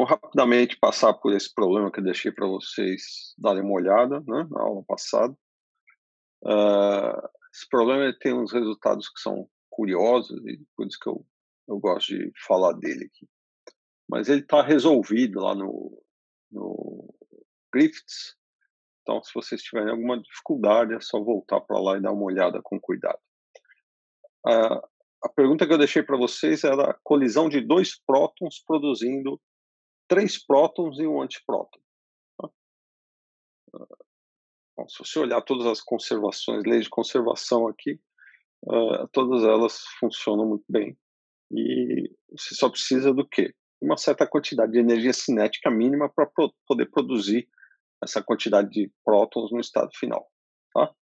vou rapidamente passar por esse problema que eu deixei para vocês darem uma olhada, né, na aula passada. Esse problema ele tem uns resultados que são curiosos e por isso que eu gosto de falar dele aqui. Mas ele está resolvido lá no Griffiths, então se vocês tiverem alguma dificuldade é só voltar para lá e dar uma olhada com cuidado. Ah, a pergunta que eu deixei para vocês era a colisão de dois prótons produzindo três prótons e um antipróton. Bom, se você olhar todas as conservações, leis de conservação aqui, todas elas funcionam muito bem. E você só precisa do quê? Uma certa quantidade de energia cinética mínima para poder produzir essa quantidade de prótons no estado final. Tá?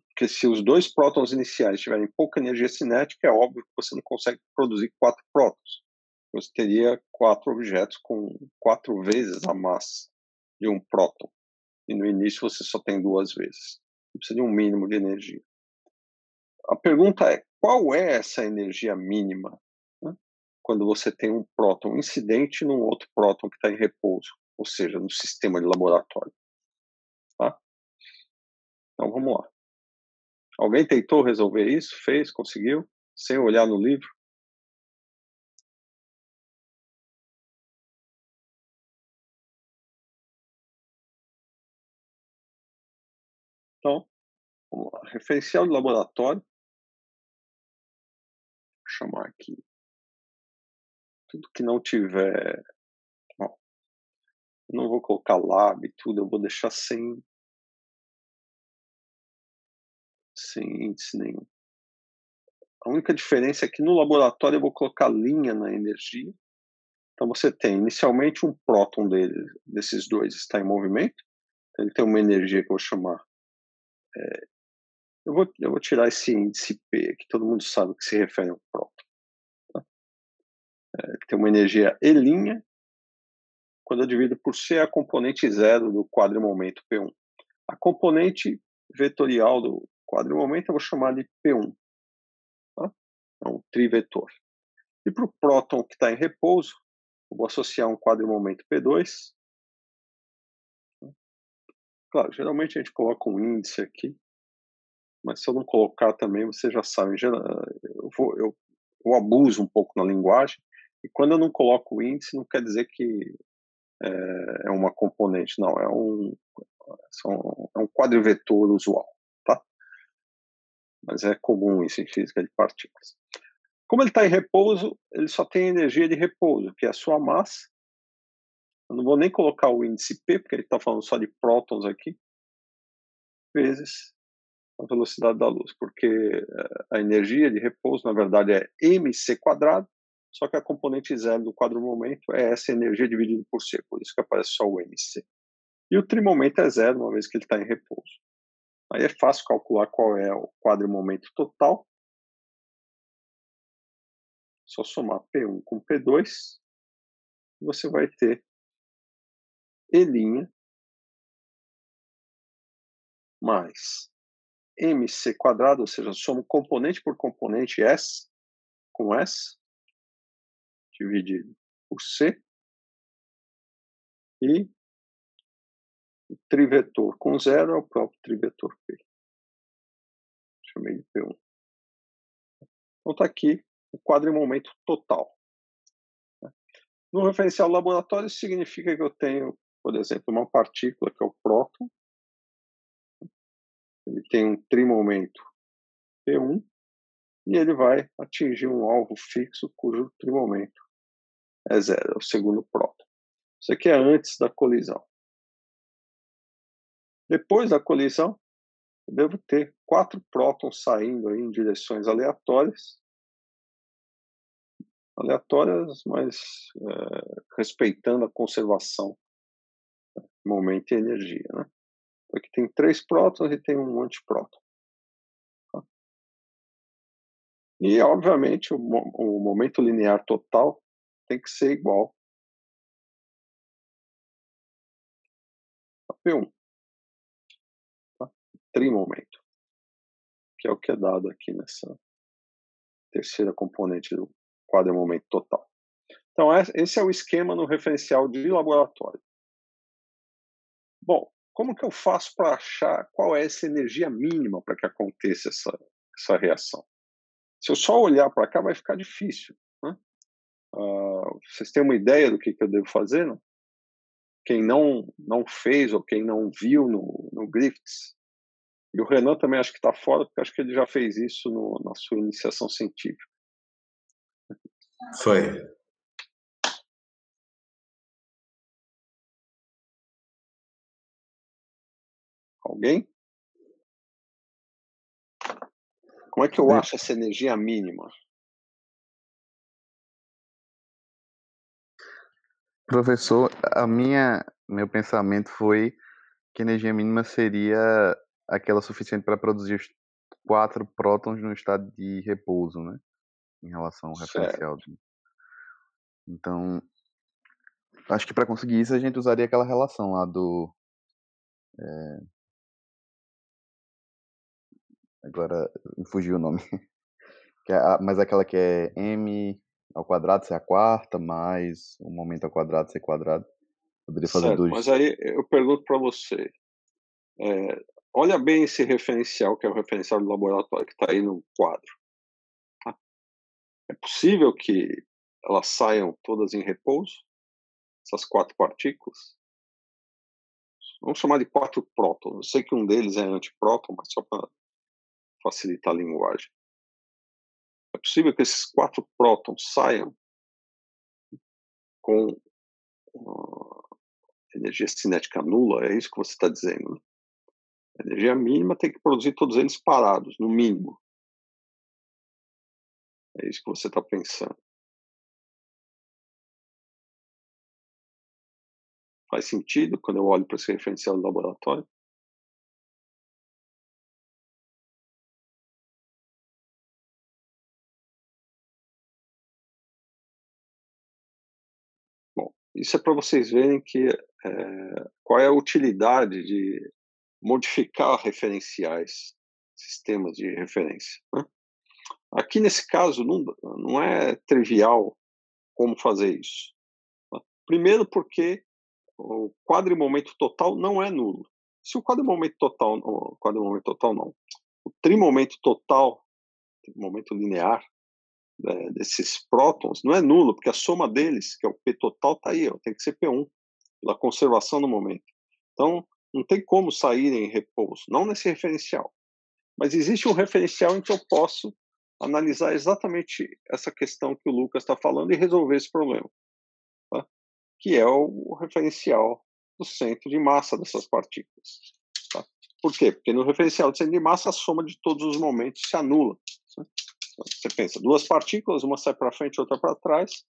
Porque se os dois prótons iniciais tiverem pouca energia cinética, é óbvio que você não consegue produzir quatro prótons. Você teria quatro objetos com 4 vezes a massa de um próton. E no início você só tem 2 vezes. Você precisa de um mínimo de energia. A pergunta é, qual é essa energia mínima, né, quando você tem um próton incidente num outro próton que está em repouso, ou seja, no sistema de laboratório? Tá? Então vamos lá. Alguém tentou resolver isso? Fez? Conseguiu? Sem olhar no livro? Então, vamos lá. Referencial de laboratório. Vou chamar aqui. Tudo que não tiver... Bom, eu não vou colocar lab e tudo, eu vou deixar sem índice nenhum. A única diferença é que no laboratório eu vou colocar linha na energia. Então você tem inicialmente um próton desses dois está em movimento. Então ele tem uma energia que eu vou chamar. Eu vou tirar esse índice P, que todo mundo sabe que se refere a um próton. Tá? Que tem uma energia E'. Quando eu divido por C, é a componente zero do quadrimomento P1. A componente vetorial do quadrimomento eu vou chamar de P1. Tá? É um trivetor. E para o próton que está em repouso, eu vou associar um quadrimomento P2. Claro, geralmente a gente coloca um índice aqui, mas se eu não colocar também, você já sabe, eu abuso um pouco na linguagem, e quando eu não coloco o índice, não quer dizer que é uma componente, não, é um quadrivetor usual, tá? Mas é comum isso em física de partículas. Como ele está em repouso, ele só tem energia de repouso, que é a sua massa. Eu não vou nem colocar o índice P, porque ele está falando só de prótons aqui, vezes a velocidade da luz, porque a energia de repouso, na verdade, é mc², só que a componente zero do quadrimomento é essa energia dividida por c, por isso que aparece só o mc. E o trimomento é zero, uma vez que ele está em repouso. Aí é fácil calcular qual é o quadrimomento total. Só somar P1 com P2, você vai ter E' mais mc², ou seja, somo componente por componente S, com S, dividido por C, e o trivetor com zero é o próprio trivetor P. Chamei de P1. Então está aqui o quadrimomento total. No referencial laboratório, isso significa que eu tenho, por exemplo, uma partícula que é o próton, ele tem um trimomento P1, e ele vai atingir um alvo fixo cujo trimomento é zero, é o segundo próton. Isso aqui é antes da colisão. Depois da colisão, eu devo ter 4 prótons saindo aí em direções aleatórias, mas respeitando a conservação de momento e energia. Né? Então aqui tem 3 prótons e tem um antipróton. Tá? E, obviamente, o momento linear total tem que ser igual a P1. Tá? Trimomento, que é o que é dado aqui nessa terceira componente do quadrimomento total. Então, esse é o esquema no referencial de laboratório. Bom, como que eu faço para achar qual é essa energia mínima para que aconteça essa reação? Se eu só olhar para cá, vai ficar difícil, né? Vocês têm uma ideia do que eu devo fazer, não? Quem não fez ou quem não viu no Griffiths, e o Renan também acho que está fora, porque acho que ele já fez isso na sua iniciação científica. Foi. Alguém? Como é que eu acho essa energia mínima? Professor, meu pensamento foi que a energia mínima seria aquela suficiente para produzir os 4 prótons no estado de repouso, né? Em relação ao Certo. referencial. Então, acho que para conseguir isso a gente usaria aquela relação lá do. Agora me fugiu o nome. Mas aquela que é m ao quadrado ser a quarta, mais o momento ao quadrado ser quadrado. Poderia fazer Certo, mas dois. aí eu pergunto para você, olha bem esse referencial, que é o referencial do laboratório, que está aí no quadro. Tá? É possível que elas saiam todas em repouso? Essas 4 partículas? Vamos chamar de 4 prótons. Eu sei que um deles é antipróton, mas só para facilitar a linguagem. É possível que esses 4 prótons saiam com energia cinética nula? É isso que você está dizendo, né? A energia mínima tem que produzir todos eles parados, no mínimo. É isso que você está pensando. Faz sentido quando eu olho para esse referencial do laboratório? Bom, isso é para vocês verem que qual é a utilidade de modificar referenciais, sistemas de referência, né? Aqui nesse caso não é trivial como fazer isso. Tá? Primeiro porque o quadrimomento total não é nulo. Se o quadrimomento total não, o trimomento total, momento linear, desses prótons não é nulo, porque a soma deles, que é o P total, está aí, ó, tem que ser P1, pela conservação do momento. Então, não tem como sair em repouso, não nesse referencial. Mas existe um referencial em que eu posso analisar exatamente essa questão que o Lucas está falando e resolver esse problema, tá? Que é o referencial do centro de massa dessas partículas. Tá? Por quê? Porque no referencial do centro de massa, a soma de todos os momentos se anula. Né? Você pensa, 2 partículas, uma sai para frente, outra para trás,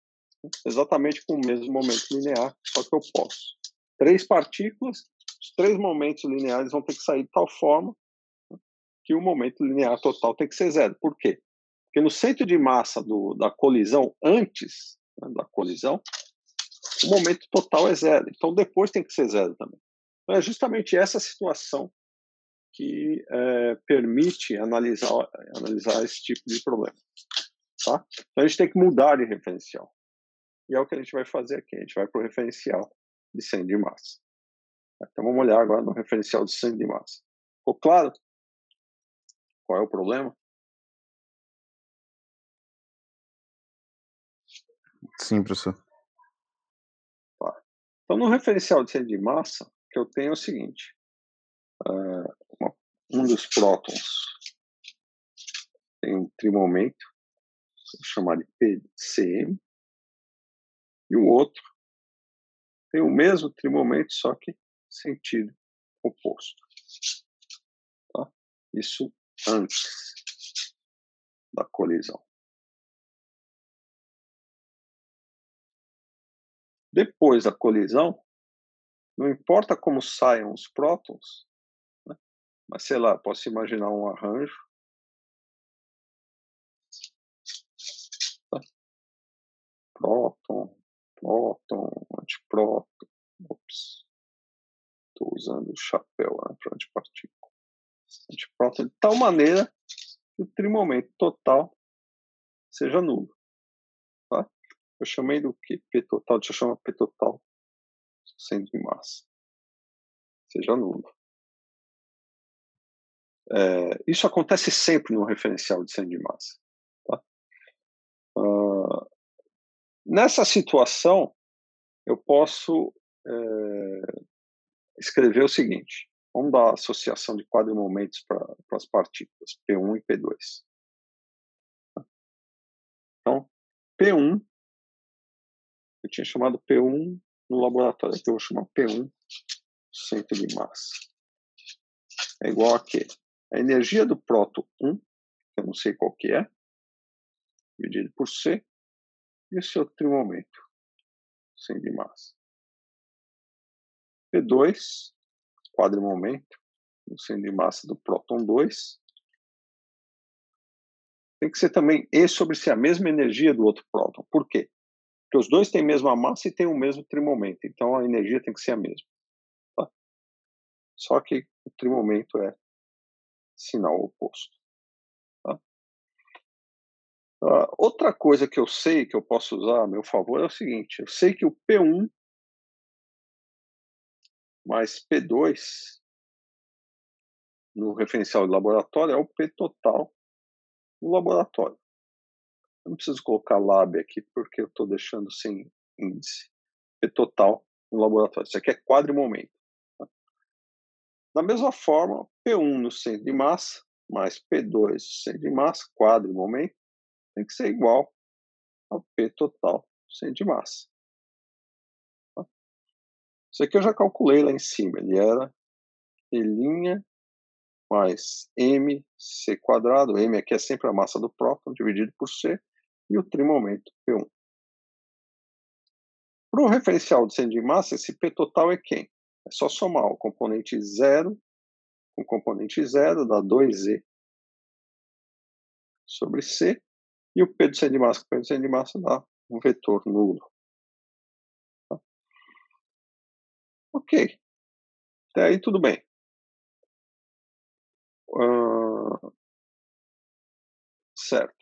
exatamente com o mesmo momento linear, só que eu posso. 3 partículas, os 3 momentos lineares vão ter que sair de tal forma que o momento linear total tem que ser zero. Por quê? Porque no centro de massa da colisão, antes, né, da colisão, o momento total é zero. Então depois tem que ser zero também. Então é justamente essa situação que permite analisar esse tipo de problema. Tá? Então a gente tem que mudar de referencial. E é o que a gente vai fazer aqui. A gente vai para o referencial de centro de massa. Então vamos olhar agora no referencial de centro de massa. Ficou claro? Qual é o problema? Sim, professor. Tá. Então no referencial de centro de massa, o que eu tenho é o seguinte. Um dos prótons tem um trimomento, vou chamar de PCM, e o outro tem o mesmo trimomento, só que sentido oposto. Tá? Isso antes da colisão. Depois da colisão, não importa como saiam os prótons, né? Mas sei lá, posso imaginar um arranjo. Tá? Próton, antipróton. Ops, estou usando o chapéu, né, para antipartícula. Antipróton de tal maneira que o trimomento total seja nulo. Tá? Eu chamei do quê? P total, deixa eu chamar P total centro de massa. Seja nulo. Isso acontece sempre no referencial de centro de massa. Tá? Nessa situação, eu posso escrever o seguinte. Vamos dar a associação de quadrimomentos para as partículas, P1 e P2. Então, P1, eu tinha chamado P1 no laboratório, aqui eu vou chamar P1 centro de massa. É igual a quê? A energia do próton 1, que eu não sei qual que é, dividido por C, e o seu trimomento, centro de massa. P2, quadrimomento, no centro de massa do próton 2, tem que ser também E sobre C, a mesma energia do outro próton. Por quê? Porque os dois têm a mesma massa e têm o mesmo trimomento, então a energia tem que ser a mesma. Tá? Só que o trimomento é sinal oposto. Tá? Outra coisa que eu sei que eu posso usar a meu favor é o seguinte, eu sei que o P1 mais P2 no referencial de laboratório é o P total no laboratório. Eu não preciso colocar lab aqui porque eu estou deixando sem índice. P total no laboratório. Isso aqui é quadrimomento. Tá? Da mesma forma, P1 no centro de massa mais P2 no centro de massa, quadrimomento, tem que ser igual ao P total no centro de massa. Tá? Isso aqui eu já calculei lá em cima. Ele era E' mais mc quadrado, m aqui é sempre a massa do próton, dividido por C, e o trimomento P1. Para o referencial de centro de massa, esse P total é quem? É só somar o componente 0 com o componente 0, dá 2E sobre C, e o P do centro de massa com o P do centro de massa dá um vetor nulo. Tá? Ok. Até aí tudo bem. Certo.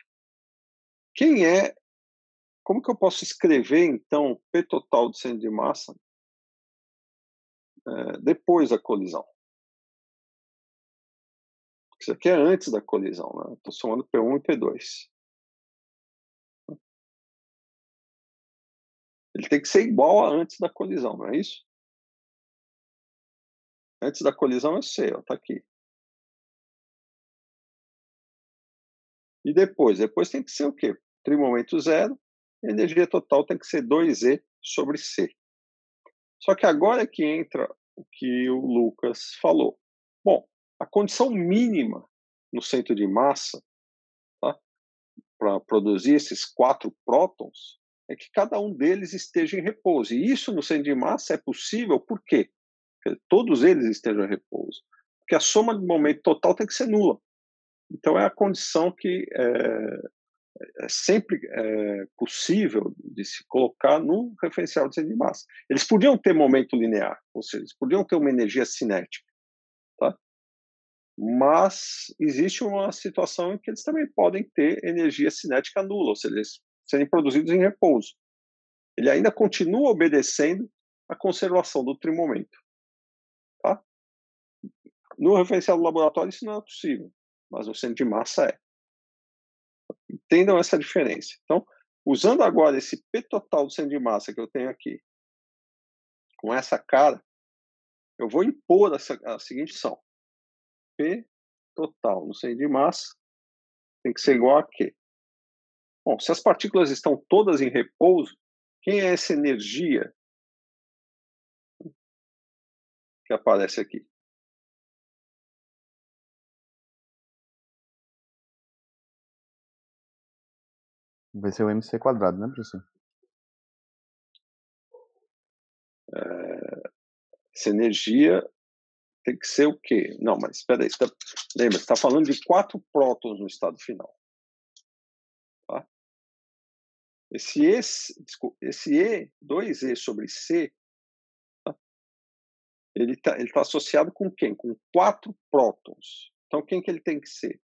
Como que eu posso escrever, então, P total de centro de massa depois da colisão? Isso aqui é antes da colisão, né? Estou somando P1 e P2. Ele tem que ser igual a antes da colisão, não é isso? Antes da colisão eu sei, está aqui. E depois? Depois tem que ser o quê? Trimomento zero, a energia total tem que ser 2E sobre C. Só que agora é que entra o que o Lucas falou. Bom, a condição mínima no centro de massa, tá, para produzir esses 4 prótons é que cada um deles esteja em repouso. E isso no centro de massa é possível por quê? Porque todos eles estejam em repouso. Porque a soma do momento total tem que ser nula. Então é a condição que é sempre possível de se colocar no referencial de centro de massa. Eles podiam ter momento linear, ou seja, eles podiam ter uma energia cinética, tá? Mas existe uma situação em que eles também podem ter energia cinética nula, ou seja, eles serem produzidos em repouso. Ele ainda continua obedecendo a conservação do trimomento. Tá? No referencial do laboratório isso não é possível, mas no centro de massa é. Entendam essa diferença. Então, usando agora esse P total do centro de massa que eu tenho aqui, com essa cara, eu vou impor a seguinte são. P total no centro de massa tem que ser igual a quê? Bom, se as partículas estão todas em repouso, quem é essa energia que aparece aqui? Vai ser o mc quadrado, né, professor? Essa energia tem que ser o quê? Não, mas espera aí. Lembra, você está falando de 4 prótons no estado final. Tá? Esse E, 2E sobre C, tá? Ele tá associado com quem? Com 4 prótons. Então, quem que ele tem que ser?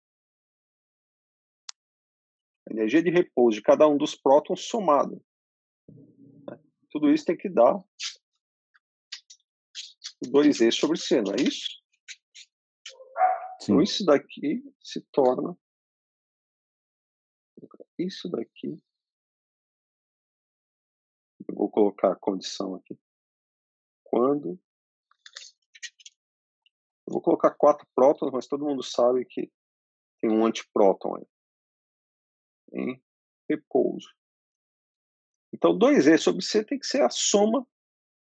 A energia de repouso de cada um dos prótons somado. Tudo isso tem que dar 2E sobre C, não é isso? Então, Sim. isso daqui se torna... Isso daqui... Eu vou colocar a condição aqui. Quando... Eu vou colocar 4 prótons, mas todo mundo sabe que tem um antipróton aí. Em repouso. Então, 2E sobre C tem que ser a soma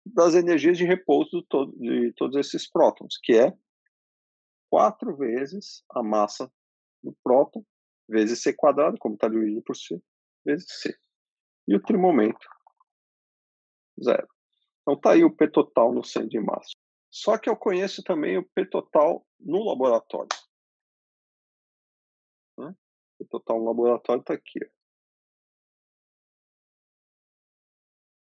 das energias de repouso de todos esses prótons, que é 4 vezes a massa do próton, vezes C quadrado, como está dividido por C, vezes C. E o trimomento, 0. Então, está aí o P total no centro de massa. Só que eu conheço também o P total no laboratório. Né? O P total no laboratório está aqui. Ó.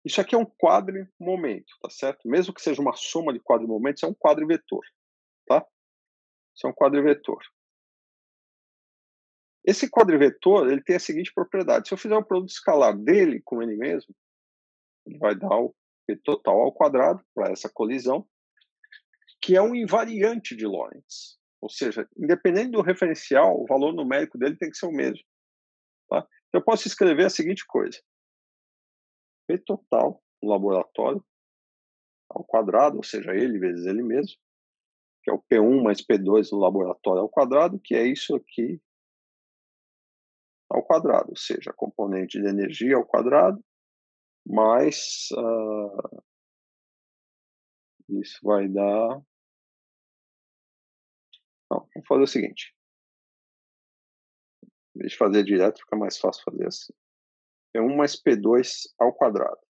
Isso aqui é um quadrimomento, tá certo? Mesmo que seja uma soma de quadrimomentos, é um quadrivetor, tá? Isso é um quadrivetor. Esse quadrivetor, ele tem a seguinte propriedade. Se eu fizer o produto escalar dele com ele mesmo, ele vai dar o P total ao quadrado para essa colisão, que é um invariante de Lorentz. Ou seja, independente do referencial, o valor numérico dele tem que ser o mesmo. Tá? Eu posso escrever a seguinte coisa. P total no laboratório ao quadrado, ou seja, ele vezes ele mesmo, que é o P1 mais P2 no laboratório ao quadrado, que é isso aqui ao quadrado, ou seja, a componente de energia ao quadrado, mais isso vai dar... Não, vamos fazer o seguinte. Em vez de fazer direto, fica mais fácil fazer assim. P1 mais P2 ao quadrado.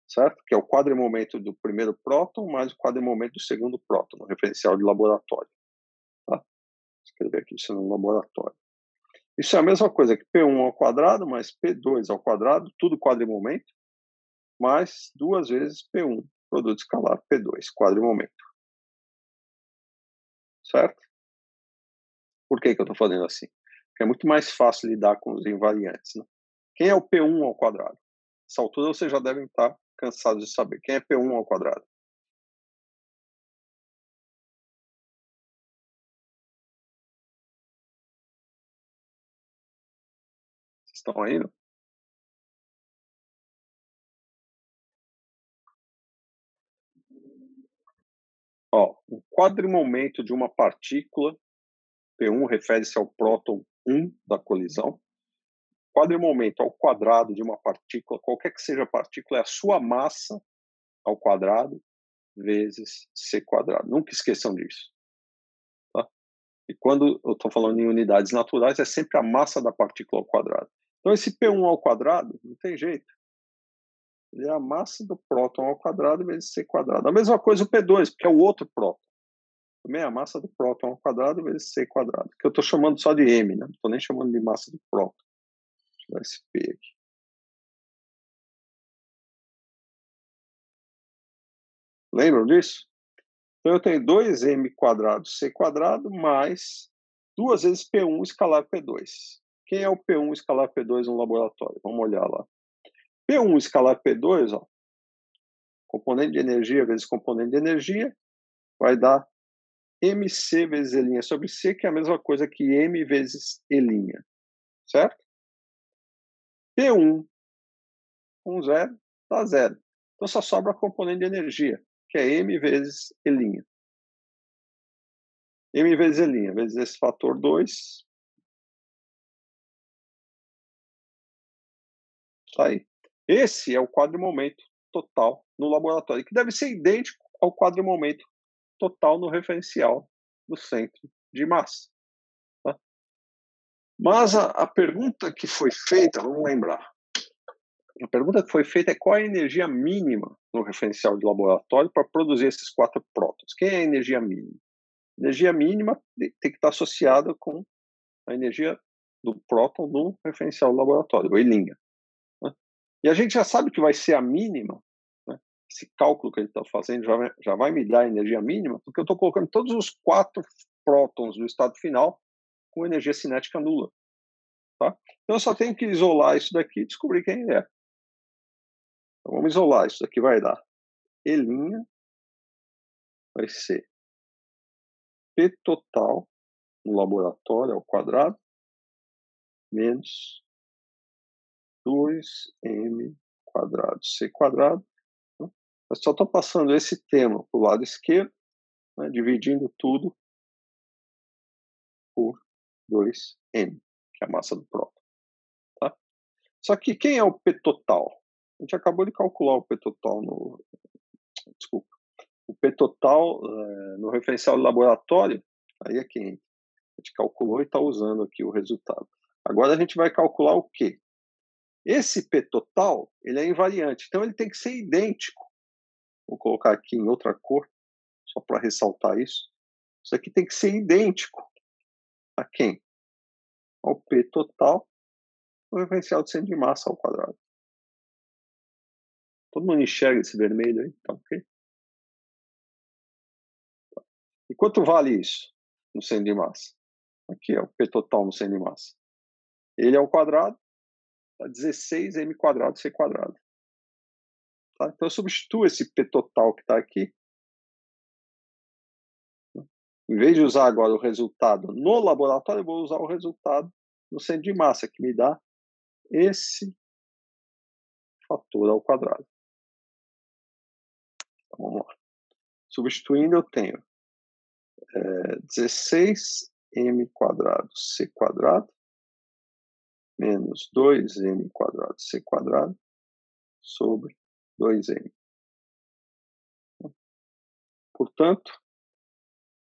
Certo? Que é o quadrimomento do primeiro próton mais o quadrimomento do segundo próton, no referencial de laboratório. Tá? Vou escrever aqui isso no laboratório. Isso é a mesma coisa que P1 ao quadrado mais P2 ao quadrado, tudo quadrimomento, mais 2 vezes P1, produto escalar P2, quadrimomento. Certo? Por que eu estou fazendo assim? Porque é muito mais fácil lidar com os invariantes. Né? Quem é o P1 ao quadrado? Nessa altura vocês já devem estar cansados de saber. Quem é P1 ao quadrado? Vocês estão aí? Não? Ó, o quadrimomento de uma partícula, P1 refere-se ao próton 1 da colisão. Quadrimomento ao quadrado de uma partícula, qualquer que seja a partícula, é a sua massa ao quadrado vezes C quadrado. Nunca esqueçam disso. Tá? E quando eu estou falando em unidades naturais, é sempre a massa da partícula ao quadrado. Então, esse P1 ao quadrado, não tem jeito. Ele é a massa do próton ao quadrado vezes C quadrado. A mesma coisa o P2, porque é o outro próton. Também é a massa do próton ao quadrado vezes C quadrado. Que eu estou chamando só de M, né? Não estou nem chamando de massa do próton. Deixa eu dar esse P aqui. Lembram disso? Então eu tenho 2m quadrado C quadrado mais 2 vezes P1 escalar P2. Quem é o P1 escalar P2 no laboratório? Vamos olhar lá. P1 escalar P2, ó, componente de energia vezes componente de energia, vai dar MC vezes E' sobre C, que é a mesma coisa que M vezes E'. Certo? P1 com 0 dá 0. Então só sobra a componente de energia, que é M vezes E'. M vezes E', vezes esse fator 2. Tá aí. Esse é o quadrimomento total no laboratório, que deve ser idêntico ao quadrimomento total no referencial do centro de massa. Tá? Mas a pergunta que foi feita, vamos lembrar, a pergunta que foi feita é qual é a energia mínima no referencial de laboratório para produzir esses 4 prótons. Quem é a energia mínima? A energia mínima tem que estar associada com a energia do próton no referencial do laboratório, o E'. Né? E a gente já sabe que vai ser a mínima, né? Esse cálculo que a gente está fazendo já vai me dar a energia mínima, porque eu estou colocando todos os 4 prótons do estado final com energia cinética nula. Tá? Então eu só tenho que isolar isso daqui e descobrir quem ele é. Então, vamos isolar. Isso aqui vai dar E' vai ser P total no laboratório ao quadrado menos 2m quadrado C quadrado. Né? Eu só estou passando esse termo para o lado esquerdo, né, dividindo tudo por 2m, que é a massa do próton. Tá? Só que quem é o P total? A gente acabou de calcular o P total no... Desculpa. O P total no referencial do laboratório, aí é quem a gente calculou e está usando aqui o resultado. Agora a gente vai calcular o quê? Esse P total, ele é invariante, então ele tem que ser idêntico. Vou colocar aqui em outra cor, só para ressaltar isso. Isso aqui tem que ser idêntico a quem? Ao P total no referencial de centro de massa ao quadrado. Todo mundo enxerga esse vermelho aí? Tá ok? E quanto vale isso no centro de massa? Aqui é o P total no centro de massa. Ele ao quadrado dá 16m quadrado C quadrado. Tá? Então eu substituo esse P total que está aqui. Em vez de usar agora o resultado no laboratório, eu vou usar o resultado no centro de massa, que me dá esse fator ao quadrado. Então, vamos lá. Substituindo, eu tenho 16m quadrado C quadrado menos 2m quadrado C quadrado sobre 2m. Portanto,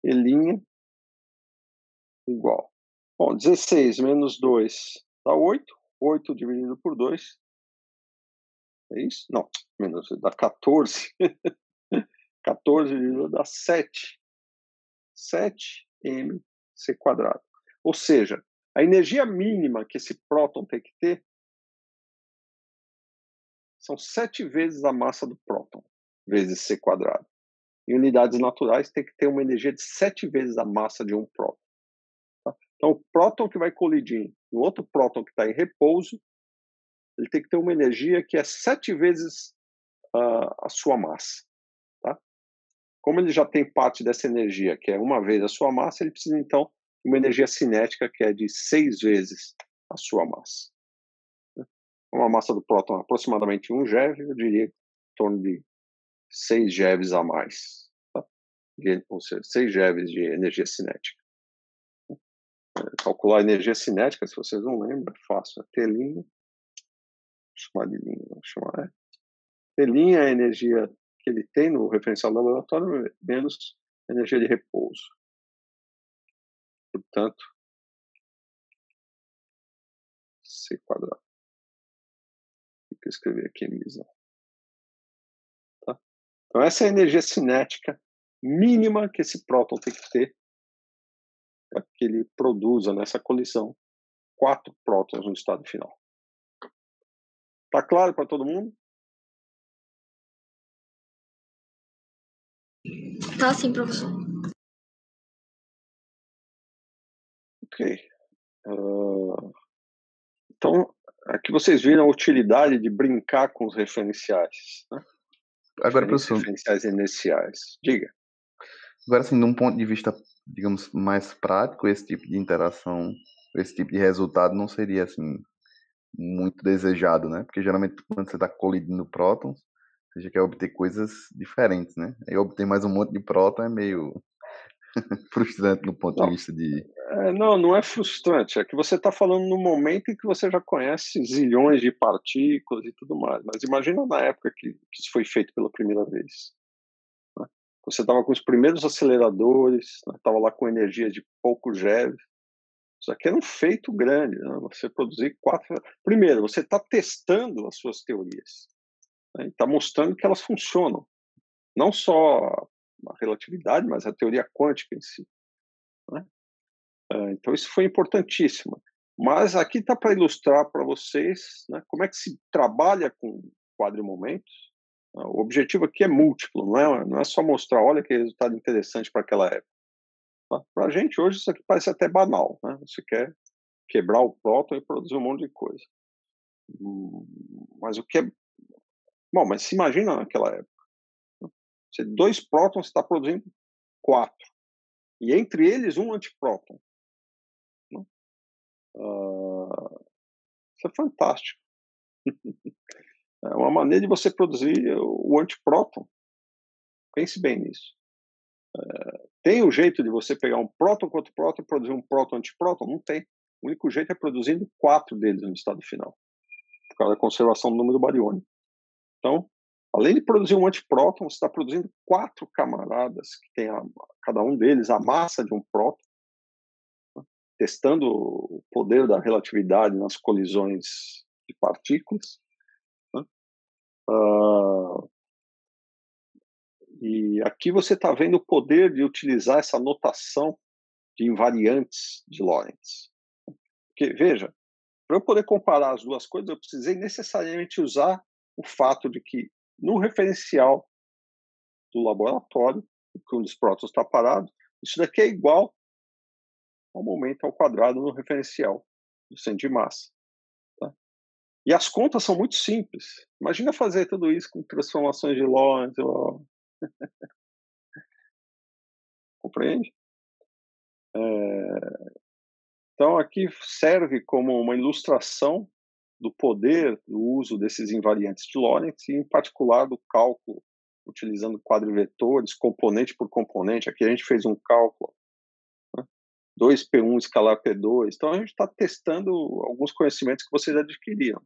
E' igual. Bom, 16 menos 2 dá 8. 8 dividido por 2. É isso? Não, menos dá 14. 14 dividido dá 7. 7m C quadrado. Ou seja, a energia mínima que esse próton tem que ter são 7 vezes a massa do próton, vezes C quadrado. Em unidades naturais, tem que ter uma energia de 7 vezes a massa de um próton. Tá? Então, o próton que vai colidir no outro próton que está em repouso, ele tem que ter uma energia que é 7 vezes a sua massa. Tá? Como ele já tem parte dessa energia, que é uma vez a sua massa, ele precisa, então, de uma energia cinética que é de 6 vezes a sua massa. Uma massa do próton aproximadamente 1 GeV, eu diria em torno de 6 GeVs a mais. Tá? Ou seja, 6 GeVs de energia cinética. Calcular a energia cinética, se vocês não lembram, é fácil. A T', vou chamar de linha, vou chamar, T' é a energia que ele tem no referencial do laboratório menos energia de repouso. Portanto, C quadrado. Vou escrever aqui em visão. Tá? Então, essa é a energia cinética mínima que esse próton tem que ter para que ele produza nessa colisão 4 prótons no estado final. Tá claro para todo mundo? Tá sim, professor. Ok. Então, aqui vocês viram a utilidade de brincar com os referenciais. Né? Agora, professor, referenciais iniciais. Diga. agora, assim, de um ponto de vista, digamos, mais prático, esse tipo de interação, esse tipo de resultado não seria, assim, muito desejado, né? Porque geralmente quando você está colidindo prótons, você já quer obter coisas diferentes, né? Aí obter mais um monte de próton é meio frustrante no ponto de Não, vista de... não é frustrante. É que você está falando no momento em que você já conhece zilhões de partículas e tudo mais. Mas imagina na época que isso foi feito pela primeira vez. Né? Você estava com os primeiros aceleradores, estava lá com energia de pouco GeV. Isso aqui era um feito grande, né? Você produzir 4... Primeiro, você está testando as suas teorias. Né? Está mostrando que elas funcionam. Não só a relatividade, mas a teoria quântica em si. Né? Então, isso foi importantíssimo. Mas aqui está para ilustrar para vocês, né, como é que se trabalha com quadrimomentos. O objetivo aqui é múltiplo, não é só mostrar, olha que resultado interessante para aquela época. Tá? Para a gente, hoje, isso aqui parece até banal. Né? Você quer quebrar o próton e produzir um monte de coisa. Mas o que é Bom, mas se imagina naquela época. Você 2 prótons, você está produzindo 4. E entre eles, um antipróton. Né? Isso é fantástico. É uma maneira de você produzir o antipróton. Pense bem nisso. Tem o jeito de você pegar um próton contra próton e produzir um próton-antipróton? Não tem. O único jeito é produzindo 4 deles no estado final, por causa da conservação do número bariônico. Então, além de produzir um antipróton, você está produzindo 4 camaradas, que tem cada um deles a massa de um próton, né? Testando o poder da relatividade nas colisões de partículas. Né? E aqui você está vendo o poder de utilizar essa notação de invariantes de Lorentz. Porque, veja, para eu poder comparar as duas coisas, eu precisei necessariamente usar o fato de que no referencial do laboratório, que um dos prótons está parado, isso daqui é igual ao momento ao quadrado no referencial do centro de massa. Tá? E as contas são muito simples. Imagina fazer tudo isso com transformações de Lorentz. Compreende? Então, aqui serve como uma ilustração do poder do uso desses invariantes de Lorentz, e em particular do cálculo utilizando quadrivetores, componente por componente. Aqui a gente fez um cálculo, né? 2P1 escalar P2. Então, a gente está testando alguns conhecimentos que vocês adquiriram.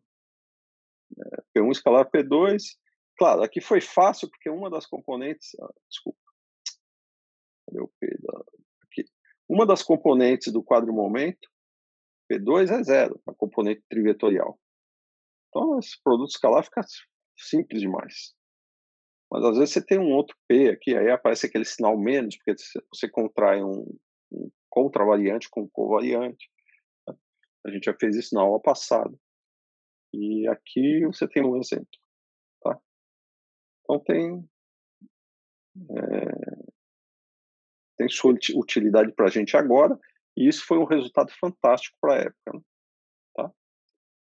P1 escalar P2. Claro, aqui foi fácil, porque uma das componentes... desculpa. Cadê o P? Aqui. Uma das componentes do quadro momento, P2 é zero, a componente trivetorial. Então, esse produto escalar fica simples demais. Mas às vezes você tem um outro P aqui, aí aparece aquele sinal menos, porque você contrai um contravariante com um covariante. Né? A gente já fez isso na aula passada. E aqui você tem um exemplo. Tá? Então tem sua utilidade para a gente agora, e isso foi um resultado fantástico para a época. Né? Tá?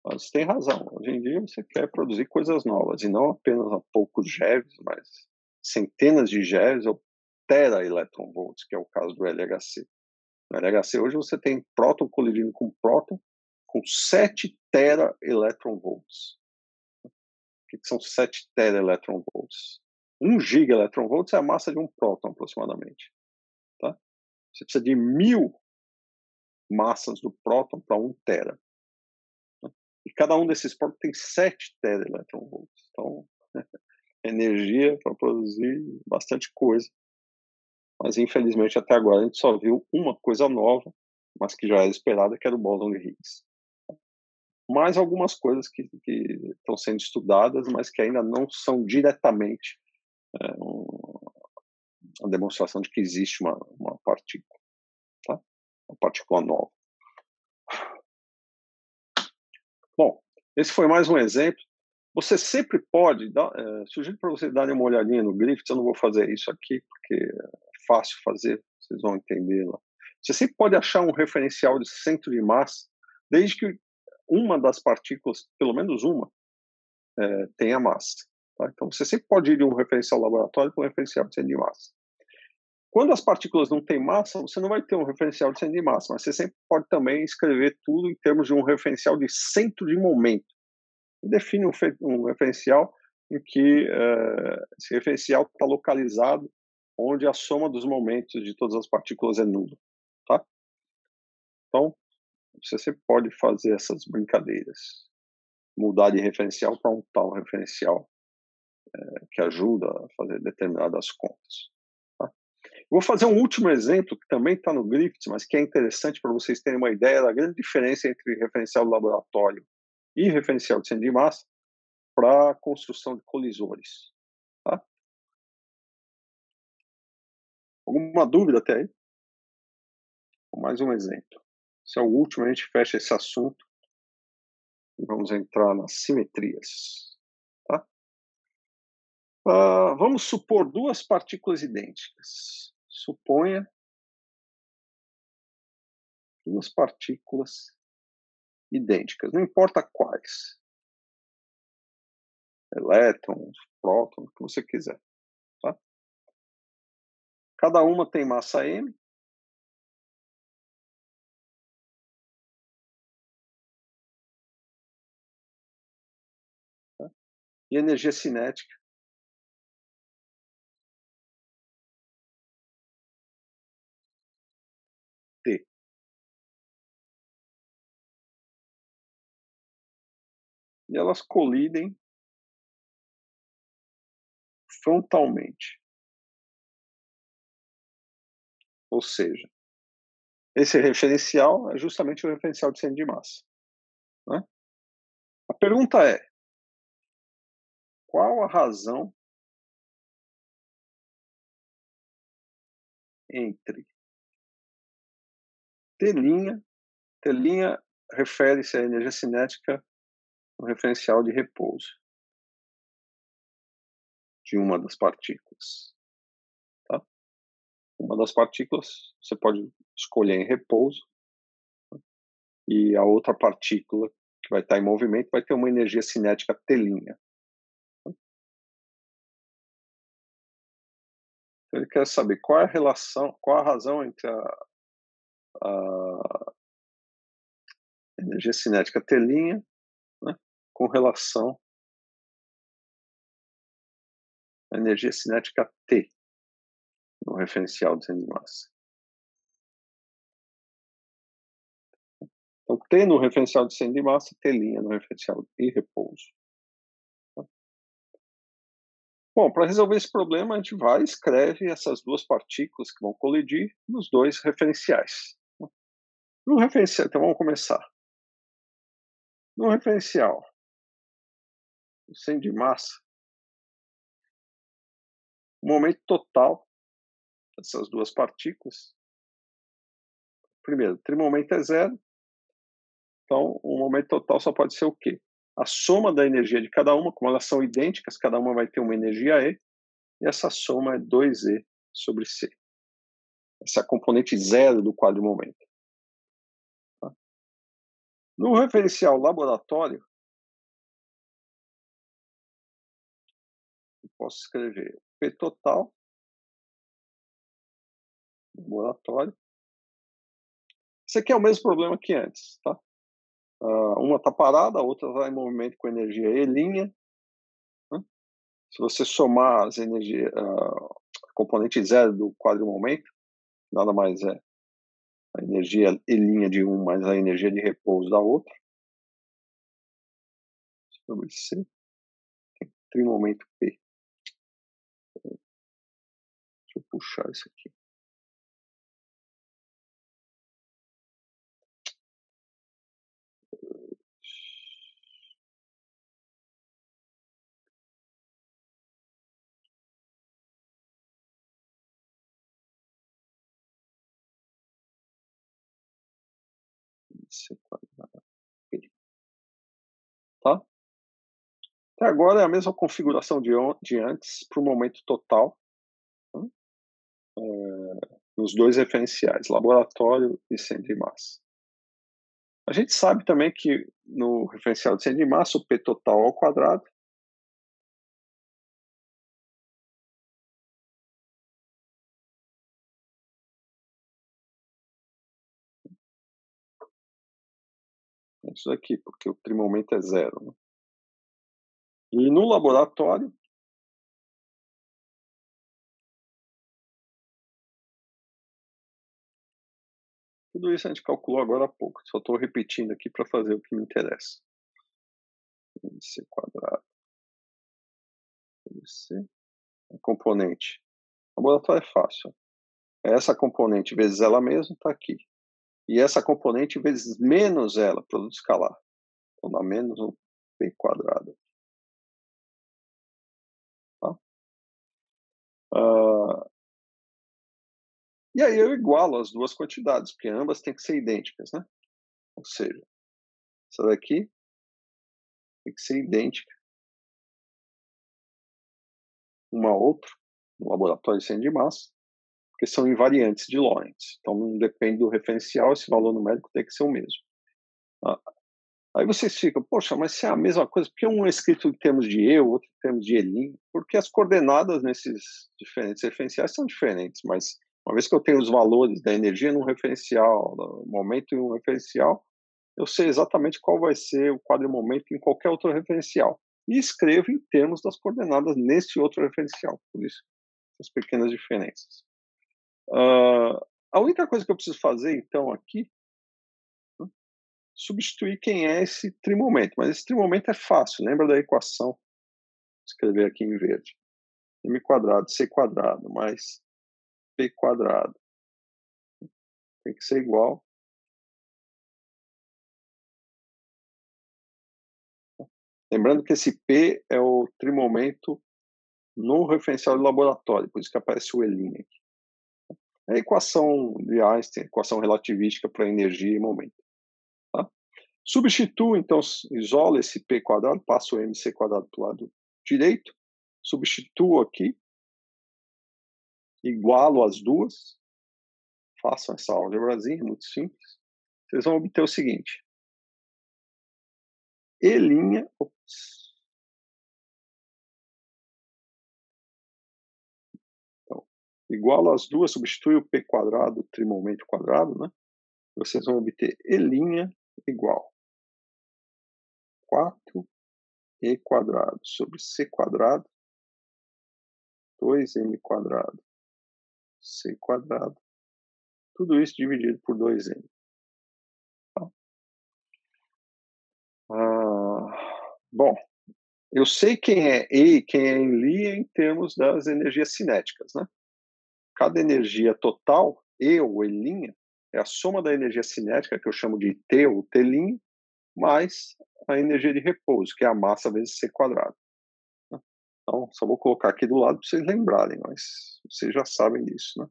Mas tem razão, hoje em dia você quer produzir coisas novas, e não apenas a poucos GeVs, mas centenas de GeVs ou tera-electronvolts, que é o caso do LHC. No LHC hoje você tem próton colidindo com próton com 7 tera-electronvolts. O que são 7 tera-electronvolts? 1 giga-electronvolts é a massa de um próton, aproximadamente. Tá? Você precisa de 1000 massas do próton para 1 tera. E cada um desses prótons tem 7 tera-electronvolts. Então, energia para produzir bastante coisa. Mas, infelizmente, até agora a gente só viu uma coisa nova, mas que já era esperada, que era o bóson de Higgs. Mais algumas coisas que estão sendo estudadas, mas que ainda não são diretamente uma demonstração de que existe uma partícula. Tá? Uma partícula nova. Bom, esse foi mais um exemplo. Você sempre pode, sugiro para vocês darem uma olhadinha no Griffiths, eu não vou fazer isso aqui, porque é fácil fazer, vocês vão entender lá. Você sempre pode achar um referencial de centro de massa, desde que uma das partículas, pelo menos uma, tenha massa. Tá? Então, você sempre pode ir de um referencial laboratório para um referencial de centro de massa. Quando as partículas não têm massa, você não vai ter um referencial de centro de massa, mas você sempre pode também escrever tudo em termos de um referencial de centro de momento. Define um referencial em que esse referencial está localizado onde a soma dos momentos de todas as partículas é nula. Tá? Então, você sempre pode fazer essas brincadeiras. Mudar de referencial para um tal referencial que ajuda a fazer determinadas contas. Tá? Vou fazer um último exemplo, que também está no Griffiths, mas que é interessante para vocês terem uma ideia da grande diferença entre referencial do laboratório e referencial de centro de massa para a construção de colisores. Tá? Alguma dúvida até aí? Mais um exemplo. Esse é o último, a gente fecha esse assunto e vamos entrar nas simetrias. Tá? Vamos supor duas partículas idênticas. Suponha duas partículas idênticas, não importa quais. elétrons, prótons, o que você quiser. Tá? Cada uma tem massa m. Tá? E energia cinética T. E elas colidem frontalmente. Ou seja, esse referencial é justamente o referencial de centro de massa. Né? A pergunta é: qual a razão entre T', refere-se à energia cinética no referencial de repouso de uma das partículas. Tá? Uma das partículas você pode escolher em repouso, e a outra partícula que vai estar em movimento vai ter uma energia cinética T'. Então, ele quer saber qual é a relação, qual a razão entre a energia cinética T', né, com relação à energia cinética T no referencial de centro de massa. Então, T no referencial de centro de massa, T' no referencial de repouso. Tá? Bom, para resolver esse problema, a gente vai e escreve essas duas partículas que vão colidir nos dois referenciais. No referencial, então vamos começar. No referencial do centro de massa, o momento total dessas duas partículas, primeiro, o trimomento é zero, então o momento total só pode ser o quê? A soma da energia de cada uma, como elas são idênticas, cada uma vai ter uma energia E, e essa soma é 2E sobre C. Essa é a componente zero do quadrimomento. Tá? No referencial laboratório, eu posso escrever P total, laboratório. Isso aqui é o mesmo problema que antes. Tá? Uma está parada, a outra está em movimento com energia E'. Né? Se você somar as energias, a componente zero do quadrimomento, nada mais é a energia E' de um mais a energia de repouso da outra, sobre C, trimomento P. Deixa eu puxar isso aqui. C quadrado P. Tá? Até agora é a mesma configuração de antes para o momento total, né? Nos dois referenciais, laboratório e centro de massa. A gente sabe também que no referencial de centro de massa, o P total ao quadrado é isso aqui, porque o trimomento é zero. Né? E no laboratório, tudo isso a gente calculou agora há pouco, só estou repetindo aqui para fazer o que me interessa. MC quadrado. MC. A componente. O laboratório é fácil. Essa componente vezes ela mesma está aqui. E essa componente vezes menos ela, produto escalar. Então dá menos um P quadrado. Tá? E aí eu igualo as duas quantidades, porque ambas têm que ser idênticas, né? Ou seja, essa daqui tem que ser idêntica uma a outra, no laboratório de centro de massa, porque são invariantes de Lorentz. Então não depende do referencial, esse valor numérico tem que ser o mesmo. Aí vocês ficam, poxa, mas se é a mesma coisa, por que um é escrito em termos de eu, outro em termos de elim? Porque as coordenadas nesses diferentes referenciais são diferentes, mas uma vez que eu tenho os valores da energia num referencial, do momento em um referencial, eu sei exatamente qual vai ser o quadro-momento em qualquer outro referencial. E escrevo em termos das coordenadas nesse outro referencial, por isso, as pequenas diferenças. A única coisa que eu preciso fazer, então, aqui, substituir quem é esse trimomento. Mas esse trimomento é fácil, lembra da equação? Vou escrever aqui em verde. M quadrado, C quadrado, mais P quadrado. Tem que ser igual. Lembrando que esse P é o trimomento no referencial de laboratório, por isso que aparece o Elin aqui. É a equação de Einstein, equação relativística para energia e momento. Tá? Substituo, então, isola esse P quadrado, passo o MC quadrado para o lado direito, substituo aqui, igualo as duas, façam essa álgebrazinha, muito simples. Vocês vão obter o seguinte. E', então, igualo as duas, substitui o P quadrado, trimomento quadrado, né? Vocês vão obter E' igual 4E quadrado sobre C quadrado, 2M quadrado, C quadrado, tudo isso dividido por 2M. Tá? Bom, eu sei quem é E e quem é Li em termos das energias cinéticas, né? Cada energia total, E ou E'linha, é a soma da energia cinética, que eu chamo de T ou T'linha, mais a energia de repouso, que é a massa vezes C quadrado. Então, só vou colocar aqui do lado para vocês lembrarem, mas vocês já sabem disso, né?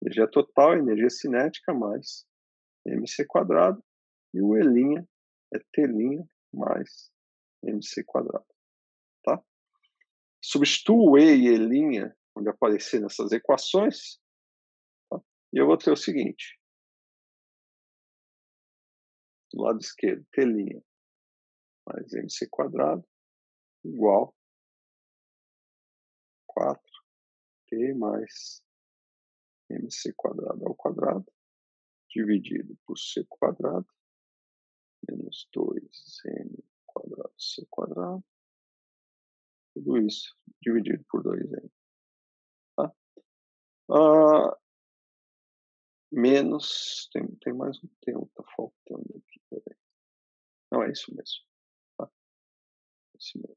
Energia total, energia cinética, mais mc quadrado, e o E' é T'linha mais mc quadrado, tá? Substituo o E e E', onde aparecer nessas equações, tá? E eu vou ter o seguinte, do lado esquerdo, T'linha mais mc quadrado, igual 4T mais mc quadrado ao quadrado, dividido por C quadrado, menos 2M quadrado C quadrado, tudo isso dividido por 2M. Tá? Menos, tem mais um termo que está faltando aqui. Peraí. Não, é isso mesmo. Tá? É isso mesmo.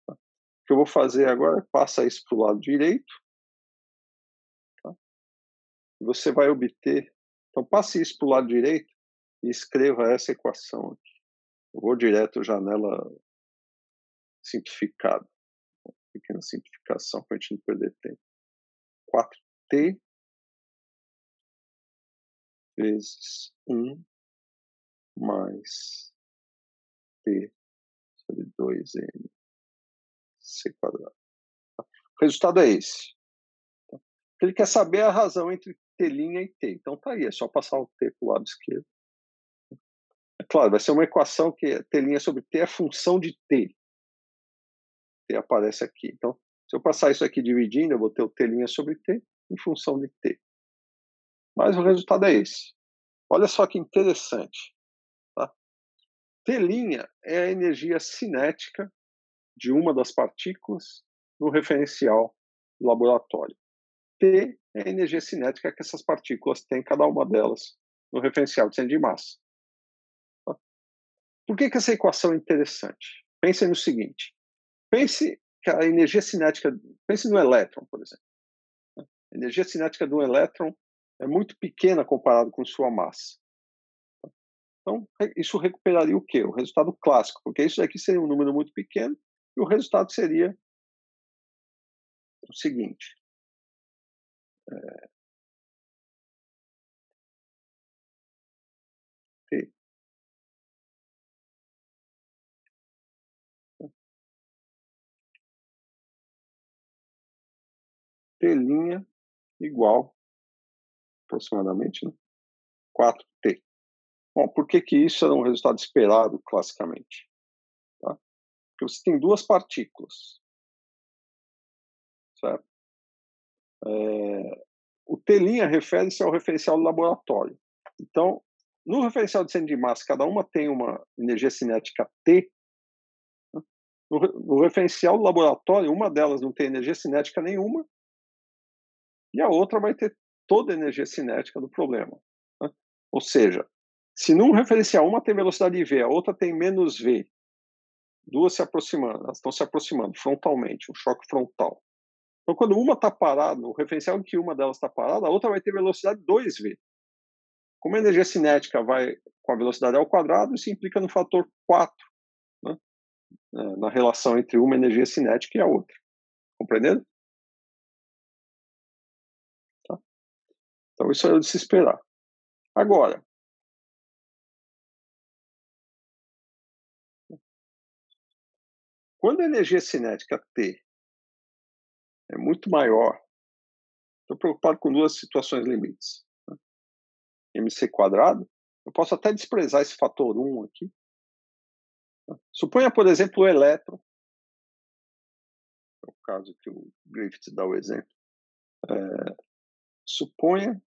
Tá? O que eu vou fazer agora é passar isso para o lado direito. Tá? E você vai obter. Então, passe isso para o lado direito e escreva essa equação aqui. Eu vou direto janela simplificada. Pequena simplificação para a gente não perder tempo. 4T vezes 1 mais T sobre 2M C quadrado. O resultado é esse. Ele quer saber a razão entre T' e T. Então tá aí, é só passar o T para o lado esquerdo. É claro, vai ser uma equação que T' sobre T é função de T. T aparece aqui. Então, se eu passar isso aqui dividindo, eu vou ter o T' sobre T em função de T. Mas o resultado é esse. Olha só que interessante. Tá? T' é a energia cinética de uma das partículas no referencial do laboratório. T é a energia cinética que essas partículas têm, cada uma delas, no referencial de centro de massa. Tá? Por que essa equação é interessante? Pense no seguinte. Pense que a energia cinética... Pense no elétron, por exemplo. A energia cinética do elétron é muito pequena comparado com sua massa. Então, isso recuperaria o quê? O resultado clássico, porque isso aqui seria um número muito pequeno e o resultado seria o seguinte. T. T' igual, aproximadamente, né? 4T. Bom, por que isso era um resultado esperado, classicamente? Tá? Porque você tem duas partículas, certo? O T' refere-se ao referencial do laboratório. Então, no referencial de centro de massa, cada uma tem uma energia cinética T. Né? No referencial do laboratório, uma delas não tem energia cinética nenhuma e a outra vai ter toda a energia cinética do problema. Né? Ou seja, se num referencial uma tem velocidade V, a outra tem menos V, duas se aproximando, elas estão se aproximando frontalmente, um choque frontal. Então, quando uma está parada, no referencial em que uma delas está parada, a outra vai ter velocidade 2V. Como a energia cinética vai com a velocidade ao quadrado, isso implica no fator 4, né? Na relação entre uma energia cinética e a outra. Compreendendo? Tá? Então, isso é de se esperar. Agora, quando a energia cinética T é muito maior, estou preocupado com duas situações limites. Né? mc quadrado, eu posso até desprezar esse fator 1 aqui. Né? Suponha, por exemplo, o elétron, é o caso que o Griffith dá o exemplo. Suponha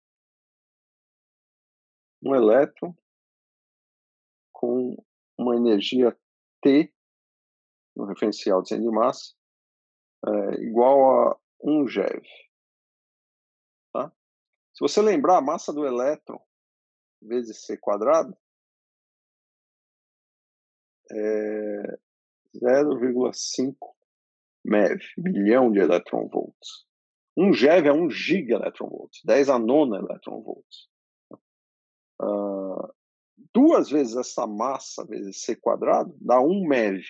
um elétron com uma energia T, no referencial de centro de massa, igual a 1 GeV. Tá? Se você lembrar, a massa do elétron vezes C quadrado é 0,5 MeV, milhão de eletronvolts. 1 GeV é 1 gigaeletronvolts, 10 a nona eletronvolts. Duas vezes essa massa vezes C quadrado dá 1 MeV.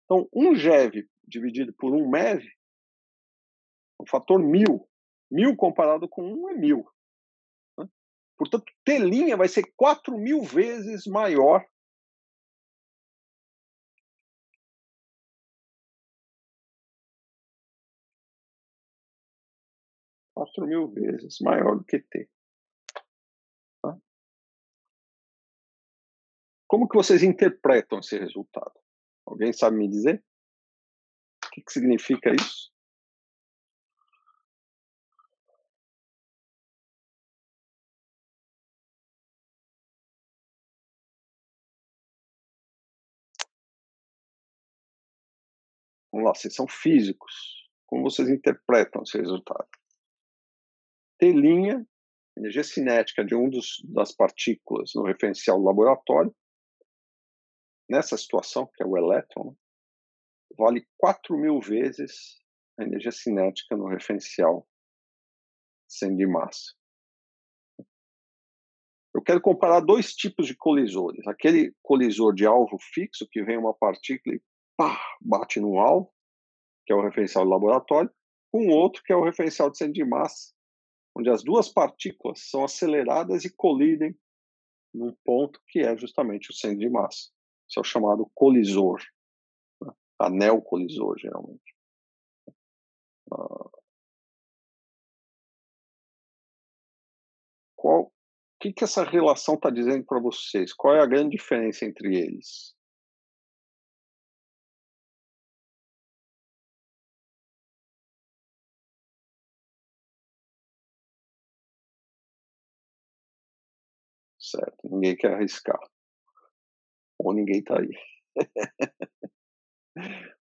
Então, 1 GeV dividido por 1 MeV é um fator 1000. 1000 comparado com 1 é 1000. Né? Portanto, T' vai ser 4.000 vezes maior. 4.000 vezes maior do que T. Tá? Como que vocês interpretam esse resultado? Alguém sabe me dizer? O que significa isso? Vamos lá, vocês são físicos. Como vocês interpretam esse resultado? T', energia cinética de das partículas no referencial do laboratório, nessa situação, que é o elétron, vale 4.000 vezes a energia cinética no referencial centro de massa. Eu quero comparar dois tipos de colisores. Aquele colisor de alvo fixo, que vem uma partícula e pá, bate no alvo, que é o referencial do laboratório, com outro, que é o referencial de centro de massa, onde as duas partículas são aceleradas e colidem num ponto que é justamente o centro de massa. Isso é o chamado colisor, né? Anel colisor, geralmente. O que essa relação está dizendo para vocês? Qual é a grande diferença entre eles? Certo, ninguém quer arriscar. Ou ninguém está aí.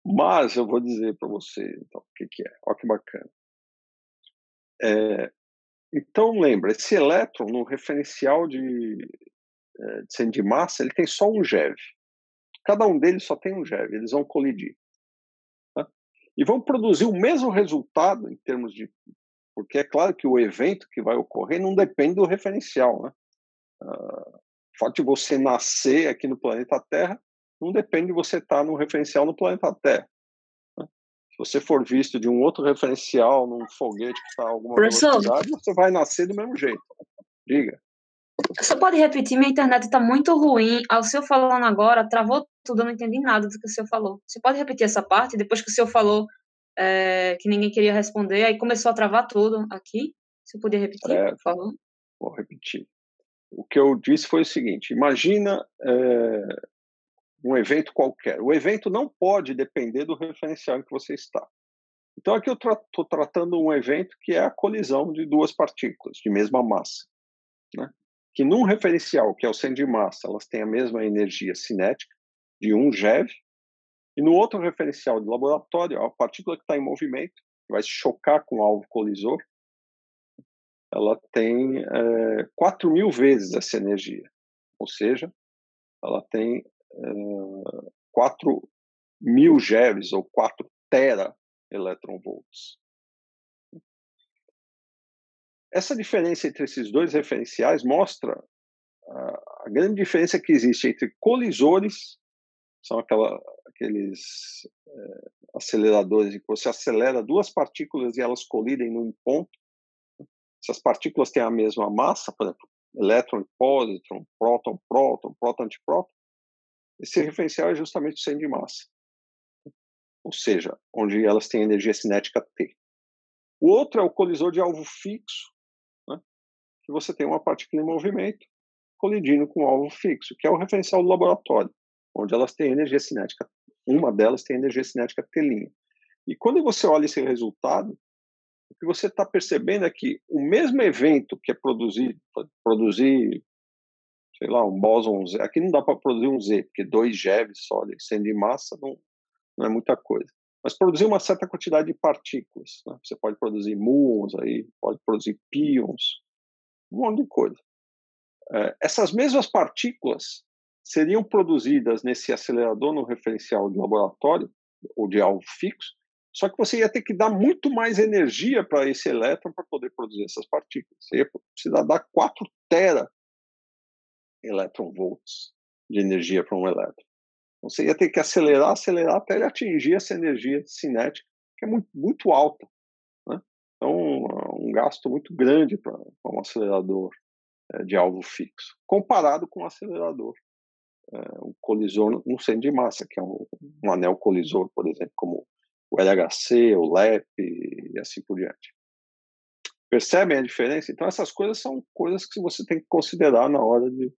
Mas eu vou dizer para vocês, então, o que é. Olha que bacana. Então, lembra, esse elétron, no referencial de centro de massa, ele tem só um GeV. Cada um deles só tem um GeV, eles vão colidir. Tá? E vão produzir o mesmo resultado em termos de... Porque é claro que o evento que vai ocorrer não depende do referencial, né? O fato de você nascer aqui no planeta Terra não depende de você estar no referencial no planeta Terra. Né? Se você for visto de um outro referencial, num foguete que está a alguma velocidade, você vai nascer do mesmo jeito. Diga. Você pode repetir? Minha internet está muito ruim. O senhor falando agora, travou tudo, eu não entendi nada do que o senhor falou. Você pode repetir essa parte? Depois que o senhor falou que ninguém queria responder, aí começou a travar tudo aqui. Você podia repetir, por favor? Vou repetir. o que eu disse foi o seguinte: imagina um evento qualquer. O evento não pode depender do referencial em que você está. Então, aqui eu estou tratando um evento que é a colisão de duas partículas de mesma massa, né? Que num referencial, que é o centro de massa, elas têm a mesma energia cinética de 1 GeV, e no outro referencial de laboratório, a partícula que está em movimento, que vai se chocar com o alvo colisor, ela tem 4.000 vezes essa energia. Ou seja, ela tem 4.000 GeVs, ou 4 tera eletronvolts. Essa diferença entre esses dois referenciais mostra a grande diferença que existe entre colisores, são aqueles aceleradores em que você acelera duas partículas e elas colidem num ponto. Essas partículas têm a mesma massa, por exemplo, elétron e pósitron, próton, próton, próton, antipróton. Esse referencial é justamente o centro de massa, ou seja, onde elas têm energia cinética T. O outro é o colisor de alvo fixo, né, que você tem uma partícula em movimento colidindo com o alvo fixo, que é o referencial do laboratório, onde elas têm energia cinética. Uma delas tem energia cinética T'. E quando você olha esse resultado, o que você está percebendo é que o mesmo evento que é produzir, sei lá, um bóson Z, aqui não dá para produzir um Z, porque 2 GeVs só, sendo de massa, não é muita coisa. Mas produzir uma certa quantidade de partículas, né? Você pode produzir muons aí, pode produzir pions, um monte de coisa. Essas mesmas partículas seriam produzidas nesse acelerador no referencial de laboratório, ou de alvo fixo, só que você ia ter que dar muito mais energia para esse elétron para poder produzir essas partículas. Você ia precisar dar 4 tera eletronvolts de energia para um elétron. Você ia ter que acelerar até ele atingir essa energia cinética, que é muito, muito alta, né? Então, um gasto muito grande para um acelerador de alvo fixo, comparado com um acelerador, um colisor no centro de massa, que é um anel colisor, por exemplo, como o LHC, o LEP e assim por diante. Percebem a diferença? Então, essas coisas são coisas que você tem que considerar na hora de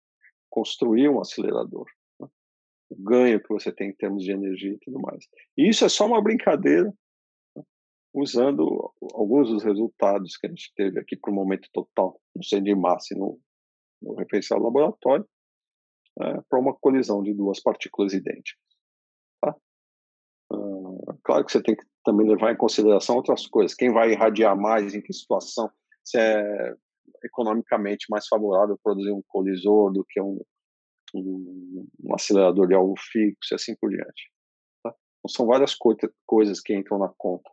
construir um acelerador, né? O ganho que você tem em termos de energia e tudo mais. E isso é só uma brincadeira, né, usando alguns dos resultados que a gente teve aqui para o momento total, no centro de massa e no referencial laboratório, para uma colisão de duas partículas idênticas. Tá? Claro que você tem que também levar em consideração outras coisas. Quem vai irradiar mais, em que situação, se é economicamente mais favorável produzir um colisor do que um acelerador de alvo fixo e assim por diante. Tá? Então, são várias coisas que entram na conta.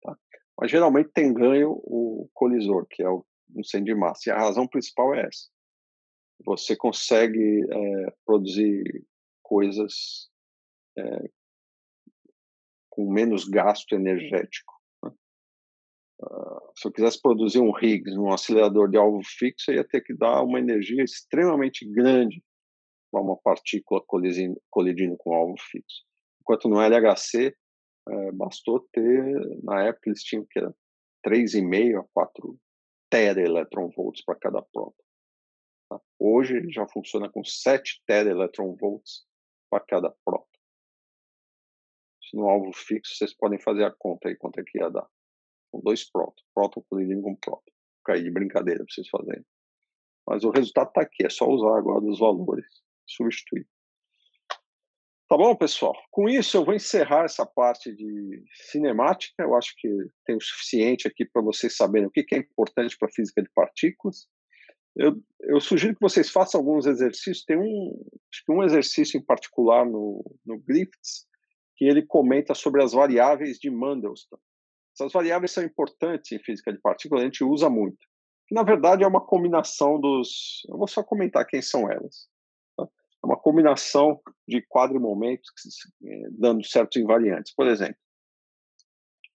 Tá? Mas geralmente tem ganho o colisor, que é um centro de massa. E a razão principal é essa. Você consegue produzir coisas com menos gasto energético, né? Se eu quisesse produzir um Higgs num acelerador de alvo fixo, eu ia ter que dar uma energia extremamente grande para uma partícula colidindo com um alvo fixo. Enquanto no LHC, bastou ter, na época eles tinham que era 3,5 a 4 tera eletronvolts para cada próton. Tá? Hoje ele já funciona com 7 tera eletronvolts para cada próton. No alvo fixo, vocês podem fazer a conta aí, quanto é que ia dar. Com 2 próton colidindo com próton. Cair de brincadeira para vocês fazerem. Mas o resultado está aqui, é só usar agora os valores, substituir. Tá bom, pessoal? Com isso, eu vou encerrar essa parte de cinemática. Eu acho que tem o suficiente aqui para vocês saberem o que é importante para a física de partículas. Eu sugiro que vocês façam alguns exercícios. Tem acho que um exercício em particular no Griffiths, que ele comenta sobre as variáveis de Mandelstam. Essas variáveis são importantes em física de partículas, a gente usa muito. Na verdade, é uma combinação dos... Eu vou só comentar quem são elas. Tá? É uma combinação de quadrimomentos dando certos invariantes. Por exemplo,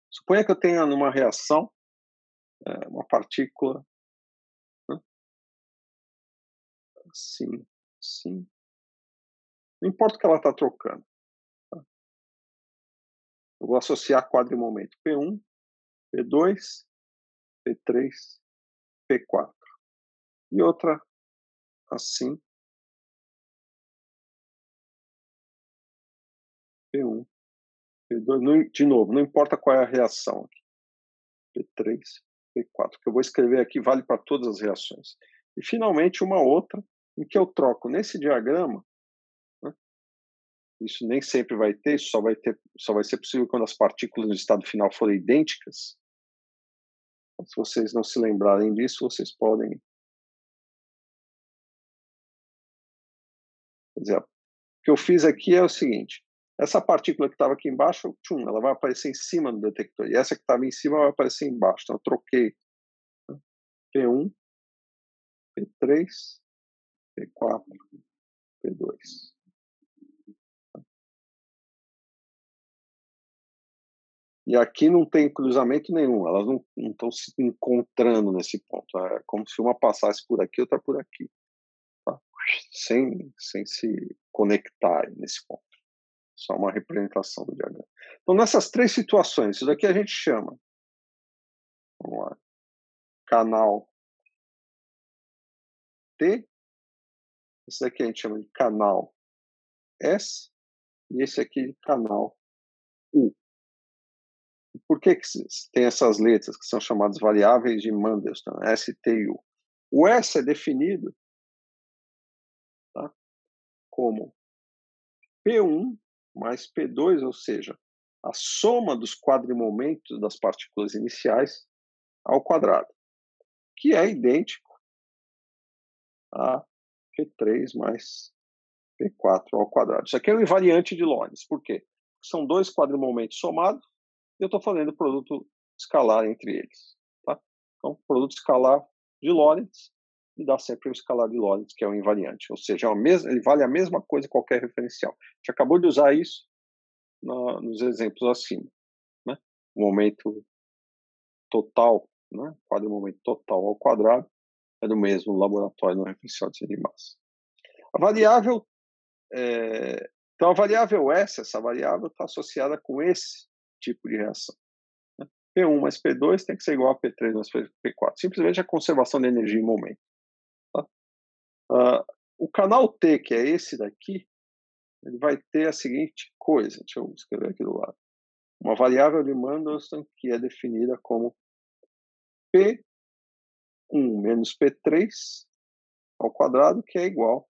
suponha que eu tenha numa reação uma partícula assim, assim. Não importa o que ela está trocando. Tá? Eu vou associar quadrimomento P1, P2, P3, P4. e outra assim, P1, P2, de novo, não importa qual é a reação aqui, P3, P4, o que eu vou escrever aqui vale para todas as reações. E, finalmente, uma outra em que eu troco nesse diagrama, né, isso nem sempre vai ter, isso só vai ser possível quando as partículas no estado final forem idênticas. Então, se vocês não se lembrarem disso, vocês podem... Quer dizer, o que eu fiz aqui é o seguinte, essa partícula que estava aqui embaixo, ela vai aparecer em cima do detector, e essa que estava em cima vai aparecer embaixo. Então, eu troquei, né, P1, P3, P4, P2. E aqui não tem cruzamento nenhum, elas não estão se encontrando nesse ponto. É como se uma passasse por aqui, outra por aqui. Tá? Sem se conectar nesse ponto. Só uma representação do diagrama. Então, nessas três situações, isso daqui a gente chama, vamos lá, canal T, esse daqui a gente chama de canal S, e esse aqui de canal U. Por que tem essas letras que são chamadas variáveis de Mandelstam, S, T e U? O S é definido, tá, como P1 mais P2, ou seja, a soma dos quadrimomentos das partículas iniciais ao quadrado, que é idêntico a P3 mais P4 ao quadrado. Isso aqui é um invariante de Lorentz. Por quê? Porque são dois quadrimomentos somados e eu estou fazendo produto escalar entre eles. Tá? Então, produto escalar de Lorentz me dá sempre um escalar de Lorentz, que é um invariante. Ou seja, ele vale a mesma coisa em qualquer referencial. A gente acabou de usar isso nos exemplos acima. Né? O momento total, né? Quadrimomento total ao quadrado, é do mesmo laboratório no referencial de massa. A variável, então a variável S, essa variável está associada com esse tipo de reação. Né? P1 mais P2 tem que ser igual a P3 mais P4. Simplesmente a conservação de energia em momento. Tá? O canal T, que é esse daqui, ele vai ter a seguinte coisa. Deixa eu escrever aqui do lado. Uma variável de Mandelstam que é definida como P1 menos P3 ao quadrado, que é igual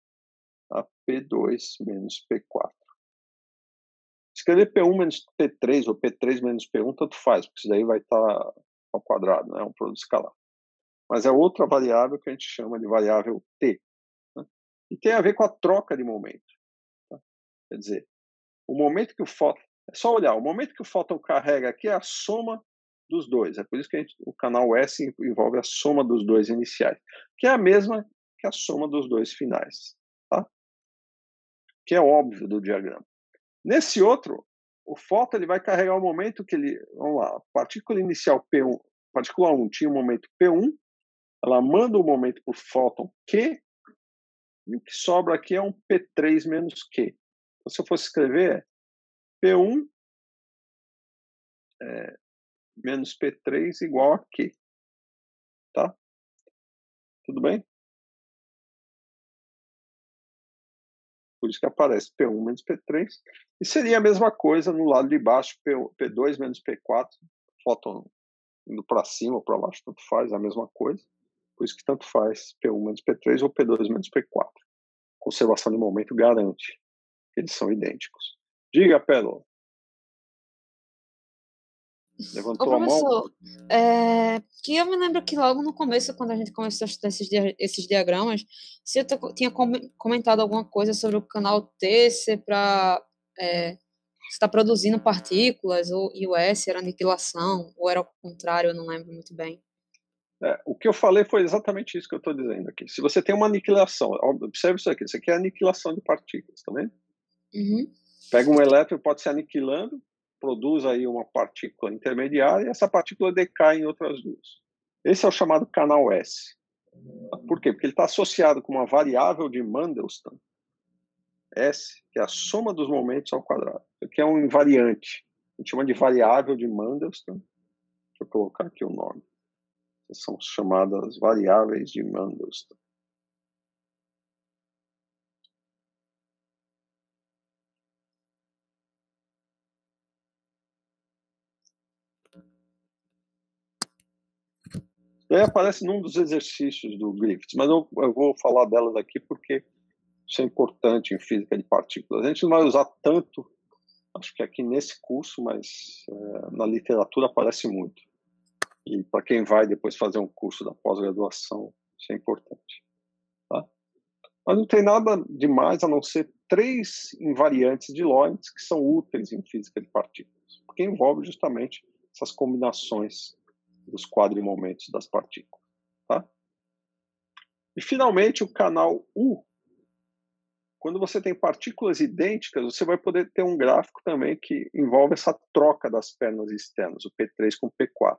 a P2 menos P4. Escrever P1 menos P3 ou P3 menos P1, tanto faz, porque isso daí vai estar ao quadrado, né? É um produto escalar. Mas é outra variável que a gente chama de variável T. Né? E tem a ver com a troca de momento. Tá? Quer dizer, o momento que o fóton... É só olhar, o momento que o fóton carrega aqui é a soma dos dois. É por isso que o canal S envolve a soma dos dois iniciais, que é a mesma que a soma dos dois finais. Tá? Que é óbvio do diagrama. Nesse outro, o fóton ele vai carregar o momento que ele... Vamos lá, a partícula inicial P1, partícula 1 tinha o momento P1, ela manda o momento para o fóton Q, e o que sobra aqui é um P3 menos Q. Então, se eu fosse escrever, P1 menos P3 igual a Q. Tá? Tudo bem? Por isso que aparece P1 menos P3. E seria a mesma coisa no lado de baixo, P2 menos P4, fóton indo para cima ou para baixo, tanto faz, é a mesma coisa. Por isso que tanto faz P1 menos P3 ou P2 menos P4. Conservação de momento garante que eles são idênticos. Diga, Pérola. Levantou a mão? Professor, que eu me lembro que logo no começo, quando a gente começou a estudar esses diagramas, você tinha comentado alguma coisa sobre o canal T ser para estar produzindo partículas, e o S era aniquilação, ou era o contrário, eu não lembro muito bem. O que eu falei foi exatamente isso que eu estou dizendo aqui. Se você tem uma aniquilação, observe isso aqui é aniquilação de partículas, tá vendo? Uhum. Pega um elétron, pode se aniquilando, produz aí uma partícula intermediária e essa partícula decai em outras duas. Esse é o chamado canal S. Por quê? Porque ele está associado com uma variável de Mandelstam, S, que é a soma dos momentos ao quadrado. Isso aqui é um invariante. A gente chama de variável de Mandelstam. Deixa eu colocar aqui o nome. São chamadas variáveis de Mandelstam. E aí aparece num dos exercícios do Griffiths, mas eu vou falar delas aqui porque isso é importante em física de partículas. A gente não vai usar tanto, acho que aqui nesse curso, mas na literatura aparece muito. E para quem vai depois fazer um curso da pós-graduação, isso é importante. Tá? Mas não tem nada demais a não ser 3 invariantes de Lorentz que são úteis em física de partículas, porque envolve justamente essas combinações dos quadrimomentos das partículas. Tá? E, finalmente, o canal U. Quando você tem partículas idênticas, você vai poder ter um gráfico também que envolve essa troca das pernas externas, o P3 com o P4.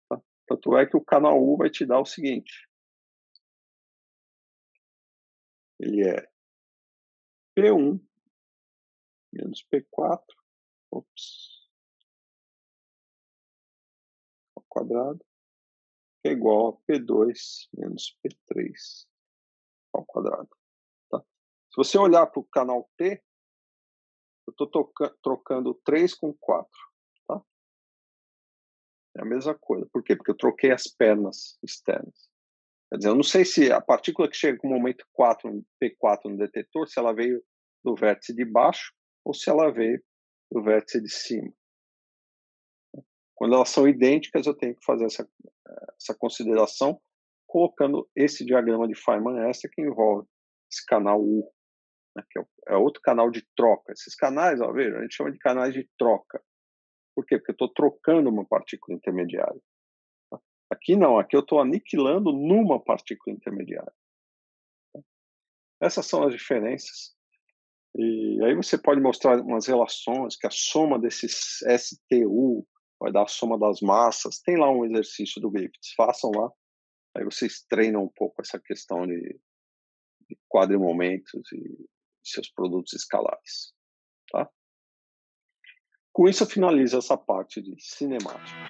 Tá? Tanto é que o canal U vai te dar o seguinte. Ele é P1 menos P4 ao quadrado, que é igual a P2 menos P3 ao quadrado. Tá? Se você olhar para o canal T, eu estou trocando 3 com 4. Tá? É a mesma coisa. Por quê? Porque eu troquei as pernas externas. Quer dizer, eu não sei se a partícula que chega com o momento 4, P4 no detetor, se ela veio do vértice de baixo ou se ela veio do vértice de cima. Quando elas são idênticas, eu tenho que fazer essa consideração colocando esse diagrama de Feynman-Esser que envolve esse canal U, né, que é outro canal de troca. Esses canais, ó, veja, a gente chama de canais de troca. Por quê? Porque eu estou trocando uma partícula intermediária. Tá? Aqui não, aqui eu estou aniquilando numa partícula intermediária. Tá? Essas são as diferenças. E aí você pode mostrar umas relações, que a soma desses STU vai dar a soma das massas. Tem lá um exercício do Griffiths, façam lá. Aí vocês treinam um pouco essa questão de quadrimomentos e seus produtos escalares. Tá? Com isso eu finalizo essa parte de cinemática.